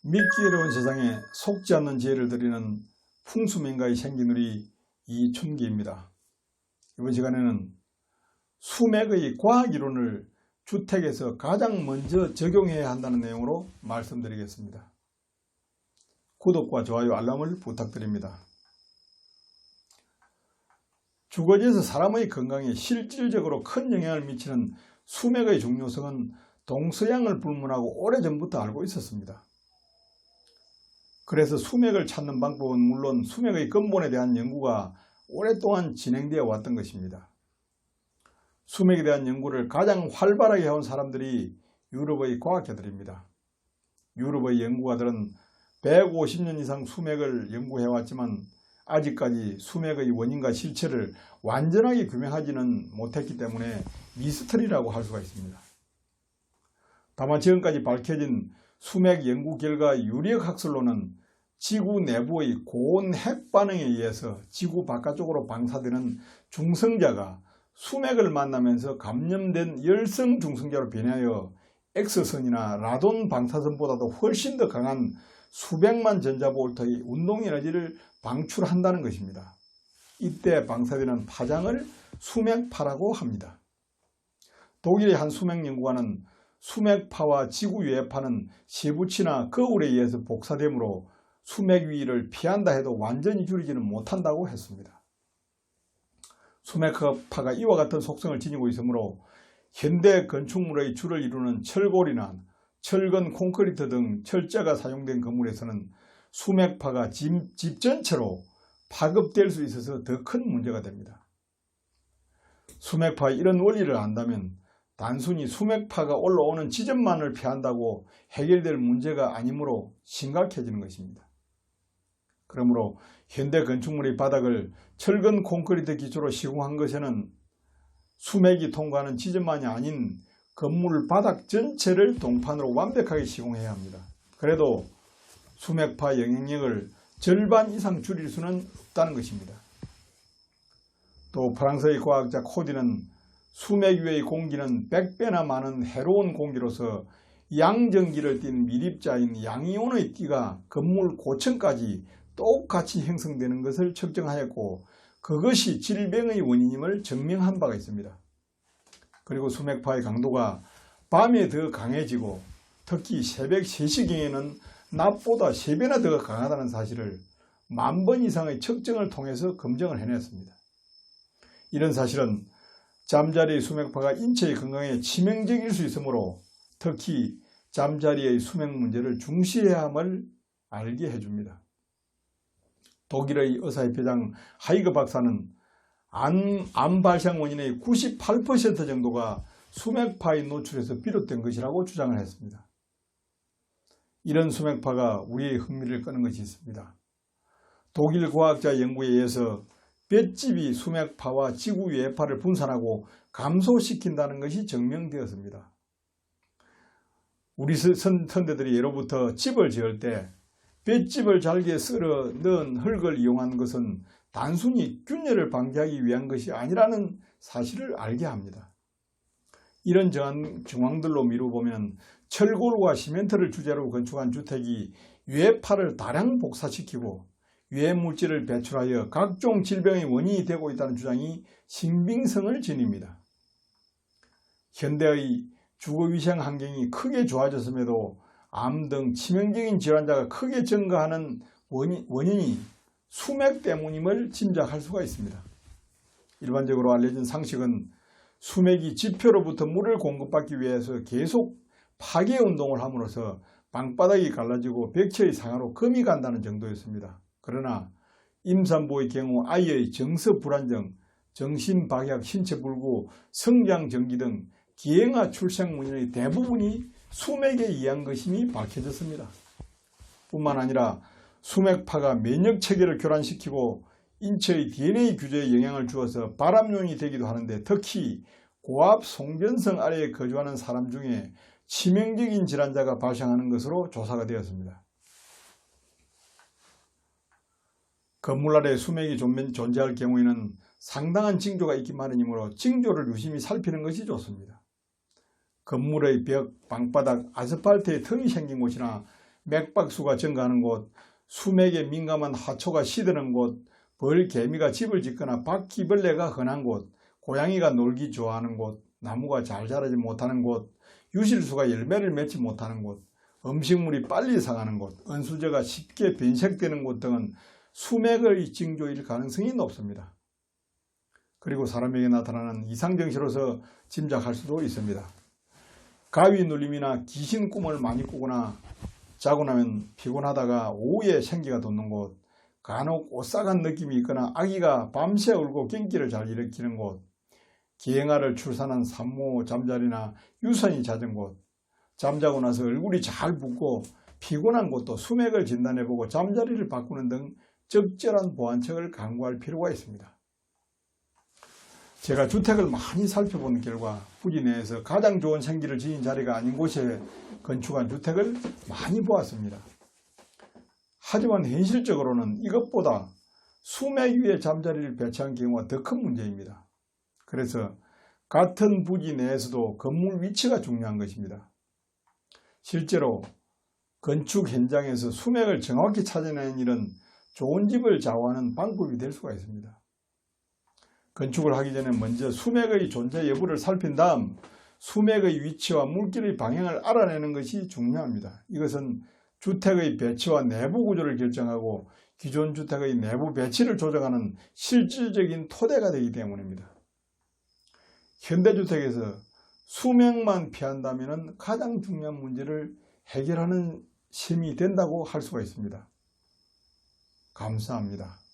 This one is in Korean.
믿기 어려운 세상에 속지 않는 지혜를 드리는 풍수명가의 생기누리 이춘기입니다. 이번 시간에는 수맥의 과학이론을 주택에서 가장 먼저 적용해야 한다는 내용으로 말씀드리겠습니다. 구독과 좋아요, 알람을 부탁드립니다. 주거지에서 사람의 건강에 실질적으로 큰 영향을 미치는 수맥의 중요성은 동서양을 불문하고 오래전부터 알고 있었습니다. 그래서 수맥을 찾는 방법은 물론 수맥의 근본에 대한 연구가 오랫동안 진행되어 왔던 것입니다. 수맥에 대한 연구를 가장 활발하게 해온 사람들이 유럽의 과학자들입니다. 유럽의 연구가들은 150년 이상 수맥을 연구해왔지만 아직까지 수맥의 원인과 실체를 완전하게 규명하지는 못했기 때문에 미스터리라고 할 수가 있습니다. 다만 지금까지 밝혀진 수맥 연구 결과 유력 학설로는 지구 내부의 고온 핵 반응에 의해서 지구 바깥쪽으로 방사되는 중성자가 수맥을 만나면서 감염된 열성 중성자로 변하여 X선이나 라돈 방사선보다도 훨씬 더 강한 수백만 전자볼트의 운동에너지를 방출한다는 것입니다. 이때 방사되는 파장을 수맥파라고 합니다. 독일의 한 수맥 연구관은 수맥파와 지구 유해파는 세부치나 거울에 의해서 복사되므로 수맥 위를 피한다 해도 완전히 줄이지는 못한다고 했습니다. 수맥파가 이와 같은 속성을 지니고 있으므로 현대 건축물의 주를 이루는 철골이나 철근 콘크리트 등 철자가 사용된 건물에서는 수맥파가 집 전체로 파급될 수 있어서 더 큰 문제가 됩니다. 수맥파의 이런 원리를 안다면 단순히 수맥파가 올라오는 지점만을 피한다고 해결될 문제가 아니므로 심각해지는 것입니다. 그러므로 현대 건축물의 바닥을 철근 콘크리트 기초로 시공한 것에는 수맥이 통과하는 지점만이 아닌 건물 바닥 전체를 동판으로 완벽하게 시공해야 합니다. 그래도 수맥파 영향력을 절반 이상 줄일 수는 없다는 것입니다. 또 프랑스의 과학자 코디는 수맥 위의 공기는 100배나 많은 해로운 공기로서 양전기를 띤 미립자인 양이온의 띠가 건물 고층까지 똑같이 형성되는 것을 측정하였고 그것이 질병의 원인임을 증명한 바가 있습니다. 그리고 수맥파의 강도가 밤에 더 강해지고 특히 새벽 3시경에는 낮보다 3배나 더 강하다는 사실을 10,000번 이상의 측정을 통해서 검증을 해냈습니다. 이런 사실은 잠자리의 수맥파가 인체의 건강에 치명적일 수 있으므로 특히 잠자리의 수맥 문제를 중시해야 함을 알게 해줍니다. 독일의 의사협회장 하이그 박사는 암 발생 원인의 98% 정도가 수맥파의 노출에서 비롯된 것이라고 주장을 했습니다. 이런 수맥파가 우리의 흥미를 끄는 것이 있습니다. 독일 과학자 연구에 의해서 볏짚이 수맥파와 지구 유해파를 분산하고 감소시킨다는 것이 증명되었습니다. 우리 선대들이 예로부터 집을 지을 때 볏짚을 잘게 썰어 넣은 흙을 이용한 것은 단순히 균열을 방지하기 위한 것이 아니라는 사실을 알게 합니다. 이런 정황들로 미루보면 철골과 시멘트를 주재로 건축한 주택이 유해파를 다량 복사시키고 유해물질을 배출하여 각종 질병의 원인이 되고 있다는 주장이 신빙성을 지닙니다. 현대의 주거위생 환경이 크게 좋아졌음에도 암 등 치명적인 질환자가 크게 증가하는 원인이 수맥 때문임을 짐작할 수가 있습니다. 일반적으로 알려진 상식은 수맥이 지표로부터 물을 공급받기 위해서 계속 파괴 운동을 함으로써 방바닥이 갈라지고 벽체의 상하로 금이 간다는 정도였습니다. 그러나 임산부의 경우 아이의 정서 불안정, 정신박약, 신체불구, 성장정지 등 기형아 출생 원인의 대부분이 수맥에 의한 것임이 밝혀졌습니다. 뿐만 아니라 수맥파가 면역체계를 교란시키고 인체의 DNA 규제에 영향을 주어서 발암요인이 되기도 하는데 특히 고압 송전성 아래에 거주하는 사람 중에 치명적인 질환자가 발생하는 것으로 조사가 되었습니다. 건물 아래 수맥이 존재할 경우에는 상당한 징조가 있기 마련이므로 징조를 유심히 살피는 것이 좋습니다. 건물의 벽, 방바닥, 아스팔트에 틈이 생긴 곳이나 맥박수가 증가하는 곳, 수맥에 민감한 하초가 시드는 곳, 벌개미가 집을 짓거나 바퀴벌레가 흔한 곳, 고양이가 놀기 좋아하는 곳, 나무가 잘 자라지 못하는 곳, 유실수가 열매를 맺지 못하는 곳, 음식물이 빨리 상하는 곳, 은수저가 쉽게 변색되는 곳 등은 수맥의 징조일 가능성이 높습니다. 그리고 사람에게 나타나는 이상증세로서 짐작할 수도 있습니다. 가위 눌림이나 귀신 꿈을 많이 꾸거나 자고 나면 피곤하다가 오후에 생기가 돋는 곳, 간혹 오싹한 느낌이 있거나 아기가 밤새 울고 경기를 잘 일으키는 곳, 기행아를 출산한 산모 잠자리나 유선이 잦은 곳, 잠자고 나서 얼굴이 잘 붓고 피곤한 곳도 수맥을 진단해보고 잠자리를 바꾸는 등 적절한 보완책을 강구할 필요가 있습니다. 제가 주택을 많이 살펴본 결과 부지 내에서 가장 좋은 생기를 지닌 자리가 아닌 곳에 건축한 주택을 많이 보았습니다. 하지만 현실적으로는 이것보다 수맥 위에 잠자리를 배치한 경우가 더 큰 문제입니다. 그래서 같은 부지 내에서도 건물 위치가 중요한 것입니다. 실제로 건축 현장에서 수맥을 정확히 찾아내는 일은 좋은 집을 좌우하는 방법이 될 수가 있습니다. 건축을 하기 전에 먼저 수맥의 존재 여부를 살핀 다음 수맥의 위치와 물길의 방향을 알아내는 것이 중요합니다. 이것은 주택의 배치와 내부 구조를 결정하고 기존 주택의 내부 배치를 조정하는 실질적인 토대가 되기 때문입니다. 현대주택에서 수맥만 피한다면 가장 중요한 문제를 해결하는 셈이 된다고 할 수가 있습니다. 감사합니다.